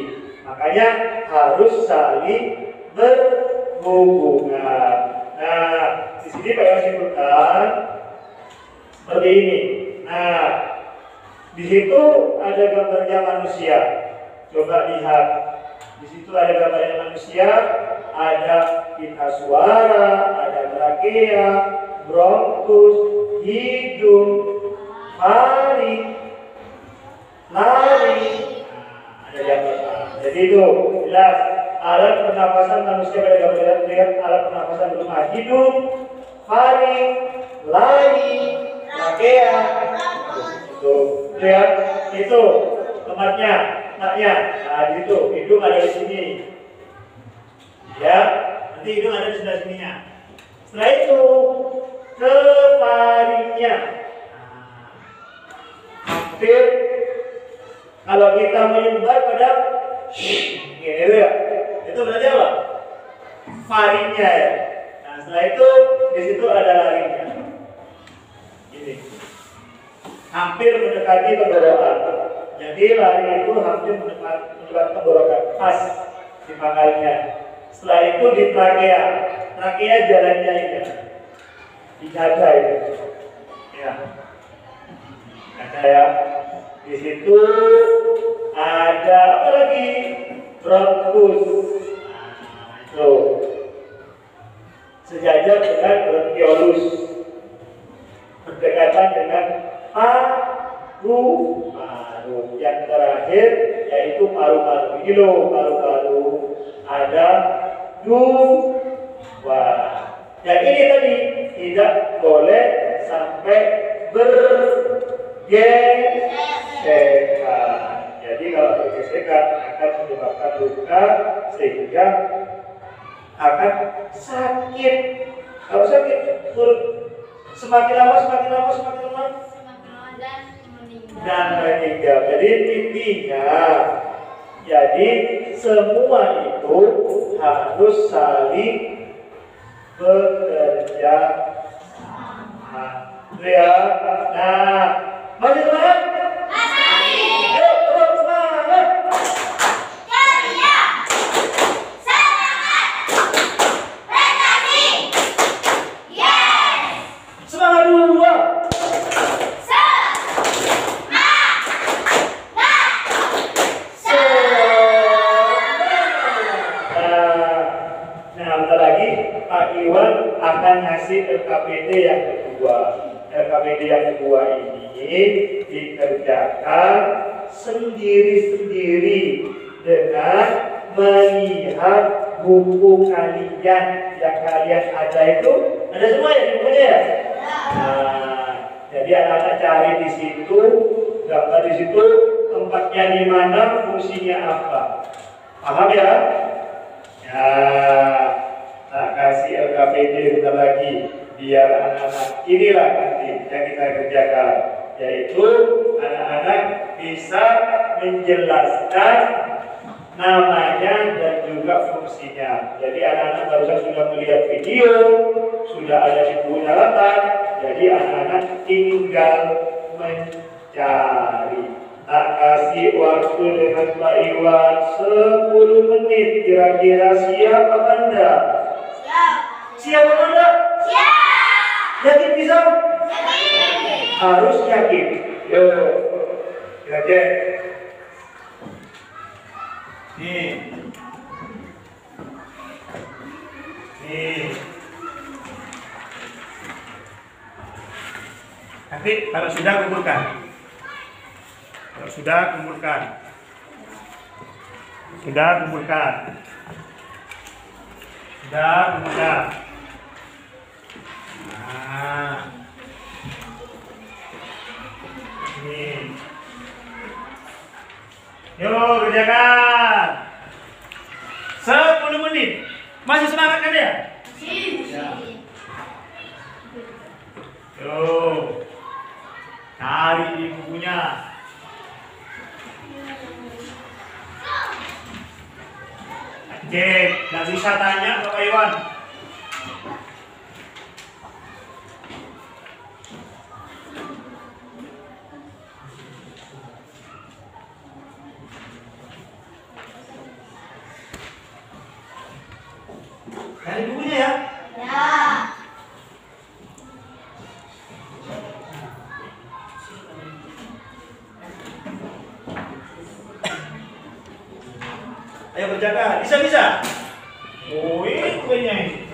Makanya harus saling berhubungan. Nah, di sini Pak Yosi simpulkan seperti ini. Nah, di situ ada gambarnya manusia. Coba lihat. Di situ ada gambarnya manusia. Ada pita suara, ada trachea, bronkus, hidung, faring, laring. Ada gambar. Jadi itu jelas alat pernapasan manusia pada gambar lihat alat pernapasan berupa hidung, faring, laring, trachea. Itu lihat itu tempatnya, naknya. Nah di situ hidung ada di sini. Ya, nanti hidung ada di sebelah sininya. Setelah itu ke faringnya. Hampir kalau kita menyebar pada gitu ya, itu berarti apa? Faringnya ya. Nah setelah itu di situ ada laringnya. Ini hampir mendekati tenggorokan. Jadi laring itu hampir mendekati tenggorokan, pas di pangkalnya. Setelah itu di trachea. Trachea jalannya ini di dada itu. Ya. Ada ya. Di situ ada apa lagi? Bronkus. Nah, Tuh. Sejajar dengan bronkiolus. Berdekatan dengan paru-paru. Yang terakhir yaitu paru-paru. Ini loh paru-paru. Ada dua. Yang ini tadi tidak boleh sampai bergesekan. Jadi kalau bergesekan akan menyebabkan luka sehingga akan sakit. Kalau sakit, semakin lama dan meninggal. Jadi intinya, jadi semua itu harus saling bekerja sama. Ya, nah, masih semangat? Yuk, terus semangat. Semangat dua. Nah, bentar lagi Pak Iwan akan ngasih LKPD yang kedua. LKPD yang kedua ini dikerjakan sendiri-sendiri dengan melihat buku kalian yang kalian ada itu. Ada semua ya bukunya ya? Nah, jadi anak-anak cari di situ, gambar di situ, tempatnya di mana, fungsinya apa. Paham ya? Ya, tak kasih LKPD bentar lagi, biar anak-anak inilah nanti yang kita kerjakan, yaitu anak-anak bisa menjelaskan namanya dan juga fungsinya. Jadi anak-anak barusan sudah melihat video, sudah ada di buku catatan, jadi anak-anak tinggal mencari. Tak kasih waktu dengan Pak Iwan 10 menit, kira-kira siap apa enggak? Siap apa enggak? Yakin bisa? Harus yakin. Yuk, kita cek. Nih. Nanti kalau sudah kumpulkan. Sudah kumpulkan. Nah. Ini. Yuk, kerjakan. 10 menit. Masih semangat kan ya? Ya. Yuk. Cari di bukunya. Oke, nggak bisa tanya ke Pak Iwan. Cari bukunya ya. Ayo berjaga, bisa. Oh, ini kuenya ini.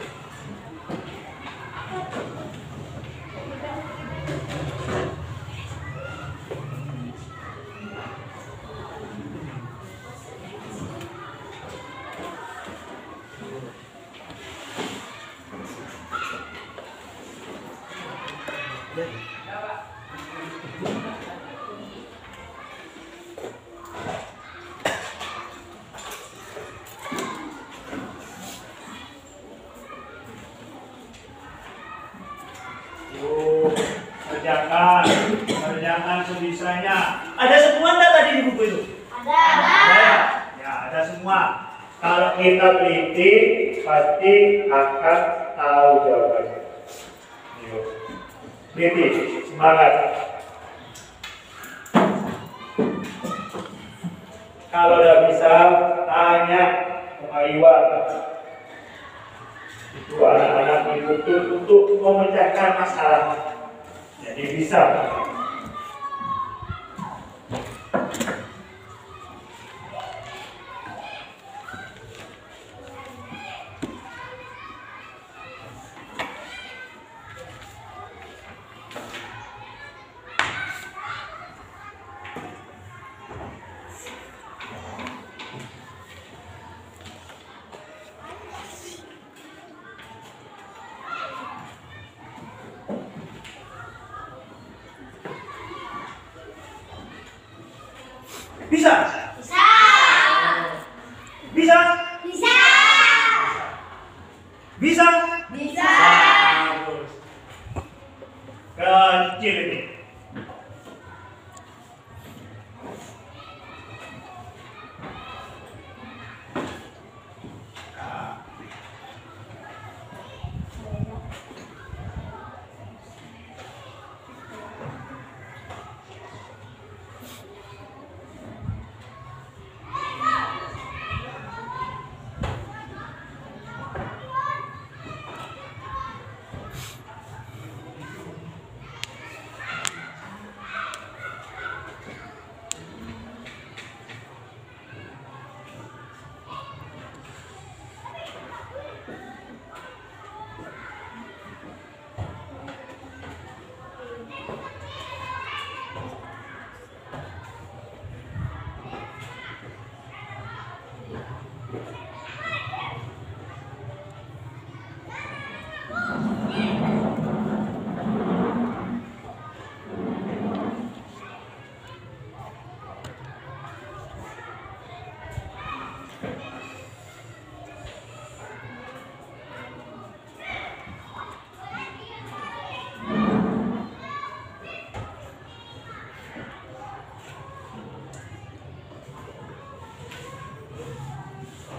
Kerjakan sebisanya. Ada semua enggak tadi di buku itu? Ada. Ya, ada semua. Kalau kita teliti pasti akan tahu jawabannya. Yuk. Teliti, semangat. Kalau udah bisa, tanya ke Pak Iwan. Itu anak-anak dituntut untuk memecahkan masalah. Jadi bisa. Bisa? Bisa. Bisa? Bisa. Bisa? Bisa. Bagus. Kecil ini.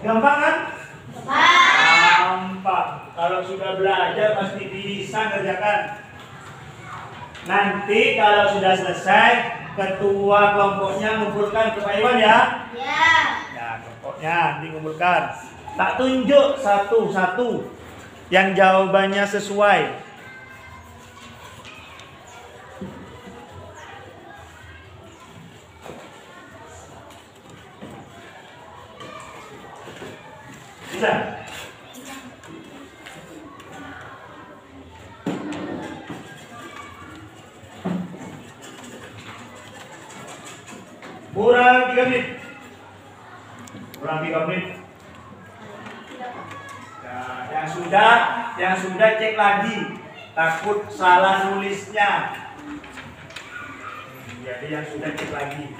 Gampang kan? Gampang. Kalau sudah belajar pasti bisa kerjakan. Nanti kalau sudah selesai, ketua kelompoknya ngumpulkan ke Pak Iwan ya. Ya. Ya, kelompoknya nanti ngumpulkan. Tak tunjuk satu-satu yang jawabannya sesuai. Bisa? Kurang 3 menit. Kurang 3 menit. Nah, yang sudah cek lagi. Takut salah nulisnya. Jadi yang sudah cek lagi.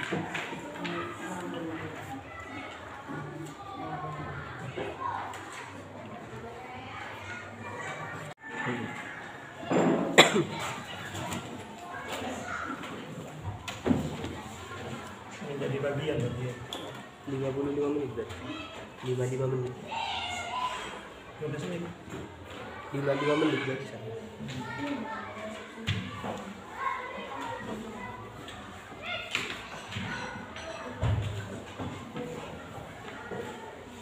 Ini jadi bagian. 55 menit berarti. 55 menit. 12 menit. 55 menit berarti sama.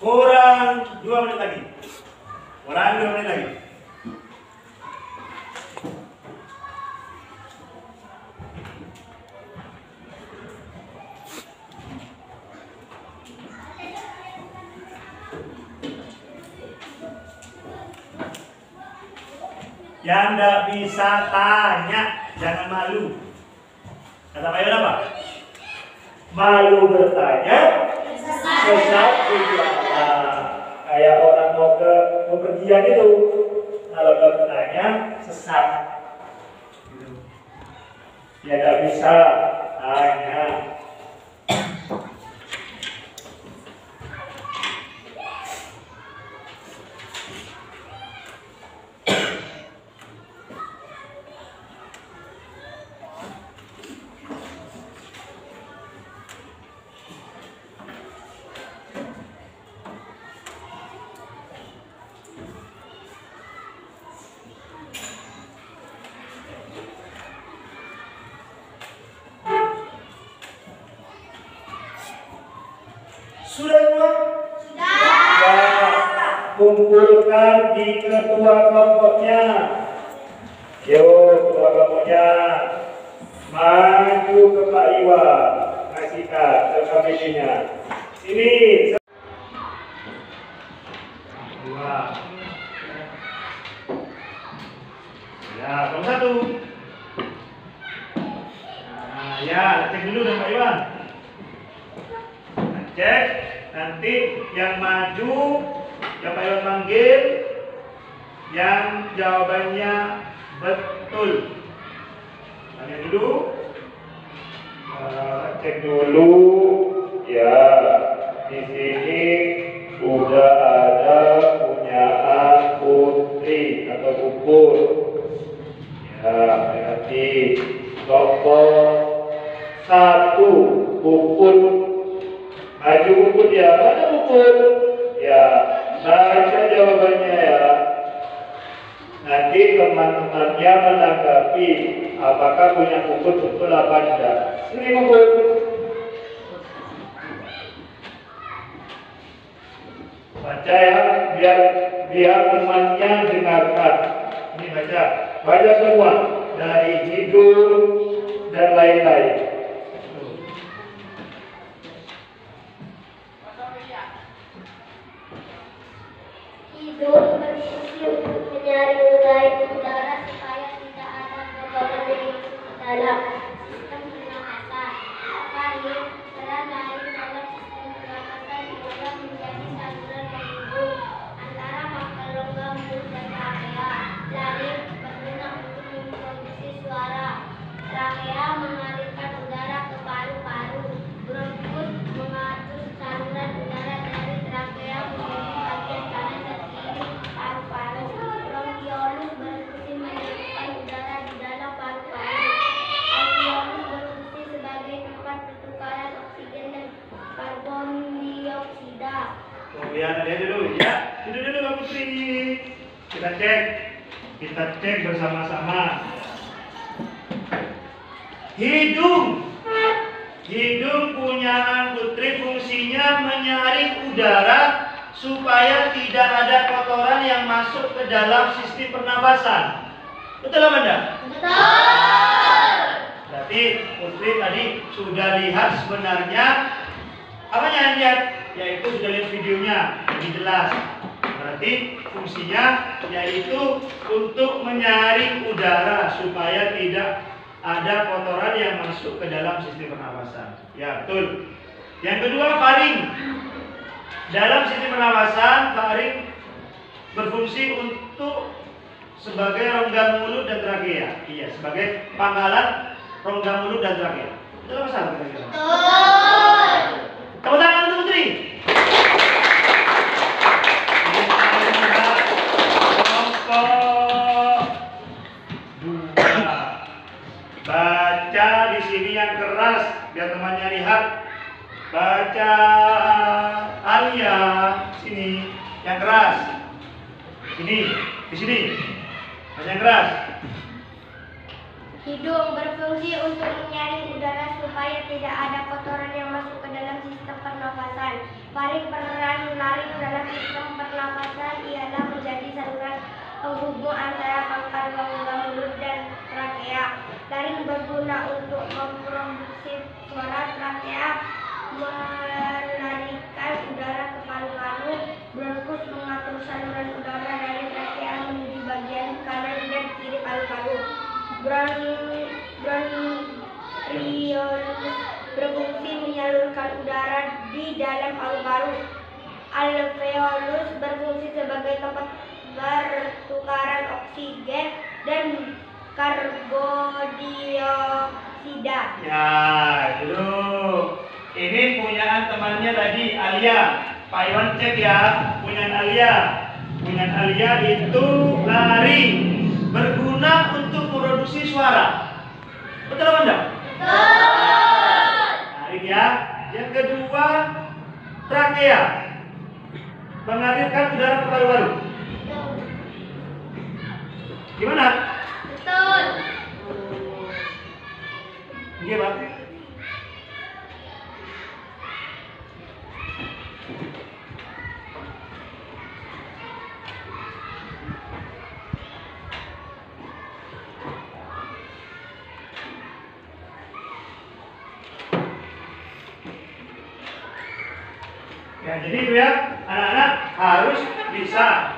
Kurang 2 menit lagi. Kurang 2 menit lagi. Yang tidak bisa tanya, jangan malu. Kata Pak Iwan apa? Malu bertanya, sesat berbicara. Kayak orang mau ke bepergian itu, kalau bertanya sesat. Ya tidak bisa tanya. Sudah semua? Sudah. Kumpulkan di ketua kelompoknya. Yuk, ketua kelompoknya. Maju ke Pak Iwan. Kasihkan LKPD-nya. Sini. Dua. Ya, nomor 1. Nah, ya, cek dulu dengan Pak Iwan. Cek, nanti yang maju, yang Pak Iwan panggil, yang jawabannya betul. Tanya dulu, cek dulu. Ya, di sini udah ada punyaan putri atau puput. Ya, berarti nomor 1 puput. Maju puput ya, mana puput? Ya, baca jawabannya ya. Nanti teman-temannya menanggapi apakah punya puput betul apa tidak. Sini puput. Baca ya, biar temannya dengarkan. Ini baca semua dari hidung dan lain-lain. Hidung berfungsi untuk menyaring udara supaya tidak ada kotoran yang masuk ke dalam sistem pernapasan. Faring peran lain dalam sistem pernapasan diubah menjadi saluran penghubung antara pangkal rongga mulut dan trachea. Laring berguna untuk memproduksi suara. Trachea mengalirkan udara ke paru-paru. Bronkus mengatur saluran udara dari trachea menuju bagian kanan dan kiri paru-paru. Bronkiolus berfungsi menyalurkan udara di dalam paru-paru. Alveolus berfungsi sebagai tempat pertukaran oksigen dan karbon dioksida. Oh ya, lihat dulu ya. Dulu Mbak Putri. Kita cek bersama-sama. Hidung punyaan Putri fungsinya menyaring udara supaya tidak ada kotoran yang masuk ke dalam sistem pernapasan. Betul apa enggak? Betul. Berarti Putri tadi sudah lihat sebenarnya apanya yang lihat? Yaitu sudah lihat videonya lebih jelas. Berarti fungsinya yaitu untuk menyaring udara supaya tidak ada kotoran yang masuk ke dalam sistem pernapasan. Ya, betul. Yang kedua, faring. Dalam sistem pernapasan, faring berfungsi untuk sebagai rongga mulut dan trachea. Iya, sebagai pangkalan rongga mulut dan trachea. Betul apa salah kira-kira? Betul. Tepuk tangan untuk Putri. Baca di sini yang keras biar temannya lihat. Baca Alia sini yang keras. Ini di sini. Baca yang keras. Hidung berfungsi untuk menyaring udara supaya tidak ada kotoran yang masuk ke dalam sistem pernapasan. Faring peran laring dalam sistem pernapasan ialah menjadi saluran penghubung antara pangkal rongga mulut dan trachea. Laring berguna untuk memproduksi suara. Trachea melarikan udara ke paru-paru. Bronkus mengatur saluran udara dari trachea menuju bagian kanan dan kiri paru-paru. Bronkiolus berfungsi menyalurkan udara di dalam paru-paru. Alveolus berfungsi sebagai tempat pertukaran oksigen dan karbondioksida. Ya, dulu. Ini punyaan temannya tadi, Alia. Pak Iwan cek ya, punyaan Alia. Punyaan Alia itu lari, berguna untuk produksi suara. Betul apa enggak? Betul. Lari ya. Yang kedua, trachea. Mengalirkan udara ke paru-paru. Gimana? Betul. Iya, Pak. Ya, jadi itu ya, anak-anak harus bisa.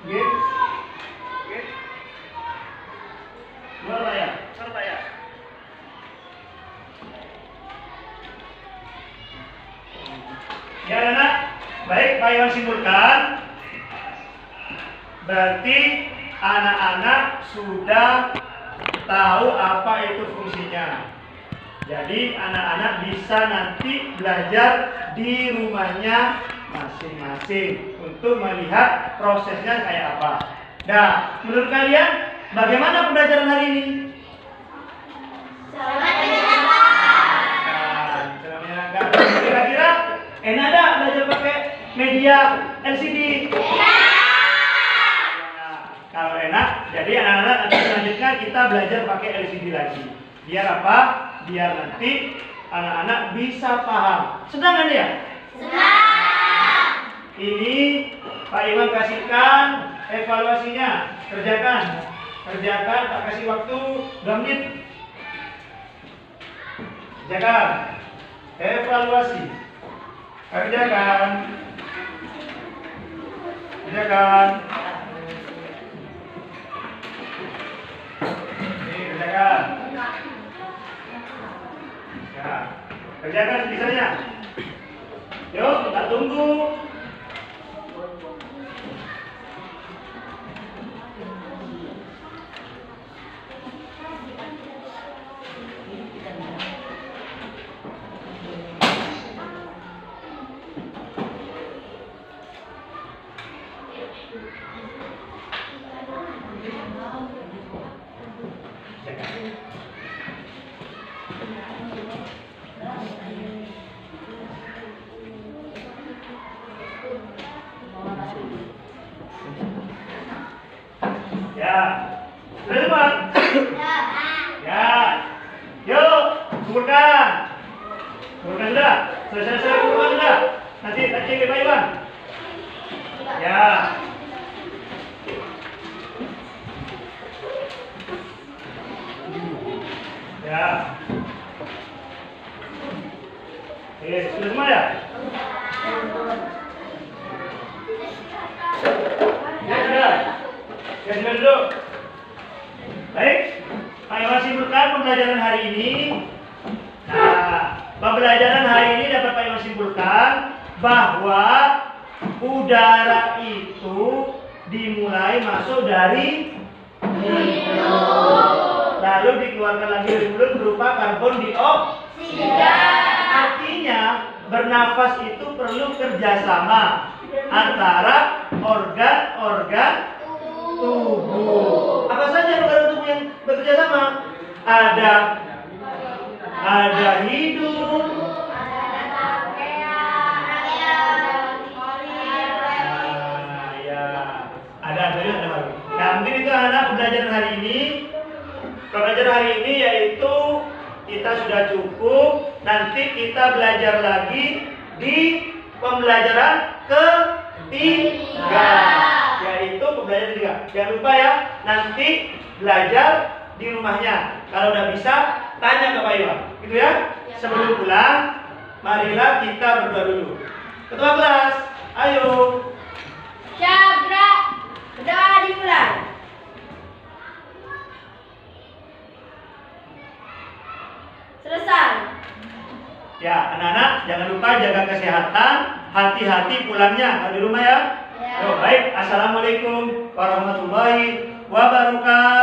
Oke. Oke. Luar ya. Ya, anak-anak, baik Pak Iwan simpulkan. Berarti anak-anak sudah tahu apa itu fungsinya. Jadi anak-anak bisa nanti belajar di rumahnya masing-masing untuk melihat prosesnya kayak apa. Nah, menurut kalian bagaimana pembelajaran hari ini? Sangat menyenangkan. Sangat menyenangkan. Kira-kira enak ada belajar pakai media LCD? Kalau enak, jadi anak-anak nanti selanjutnya kita belajar pakai LCD lagi. Biar apa? Biar nanti anak-anak bisa paham. Senang kan ya? Senang. Ini Pak Iwan kasihkan evaluasinya. Kerjakan. Kerjakan, tak kasih waktu 2 menit. Kerjakan. Evaluasi. Kerjakan. Kerjakan. Kerjakan. Ya, kerjakan sebisanya. Yuk, kita tunggu. Ya, sudah semua? Ya, yuk, kumpulkan. Kumpulkan sudah. Selesai kumpulkan sudah. Nanti tak cek Pak Iwan. Ya. Ya. Oke, sudah semua ya? Ya sudah. Ya sudah dulu. Baik, Pak Iwan simpulkan pembelajaran hari ini. Nah, pembelajaran hari ini dapat Pak Iwan simpulkan bahwa udara itu dimulai masuk dari hidung, lalu dikeluarkan lagi dari mulut berupa karbon dioksida. Artinya bernafas itu perlu kerjasama antara organ-organ tubuh. Apa saja organ tubuh yang bekerja sama? Ada hidung, Nah, mungkin itu anak pembelajaran hari ini. Pembelajaran hari ini yaitu kita sudah cukup. Nanti kita belajar lagi di pembelajaran ketiga, yaitu pembelajaran ketiga. Jangan lupa ya, nanti belajar di rumahnya. Kalau udah bisa, tanya ke Pak Iwan, gitu ya. Sebelum pulang, marilah kita berdoa dulu. Ketua kelas, ayo. Syabra, berdoa dimulai. Selesai. Ya, anak-anak jangan lupa jaga kesehatan, hati-hati pulangnya kalau di rumah ya. Ya. Yo, baik, assalamualaikum warahmatullahi wabarakatuh.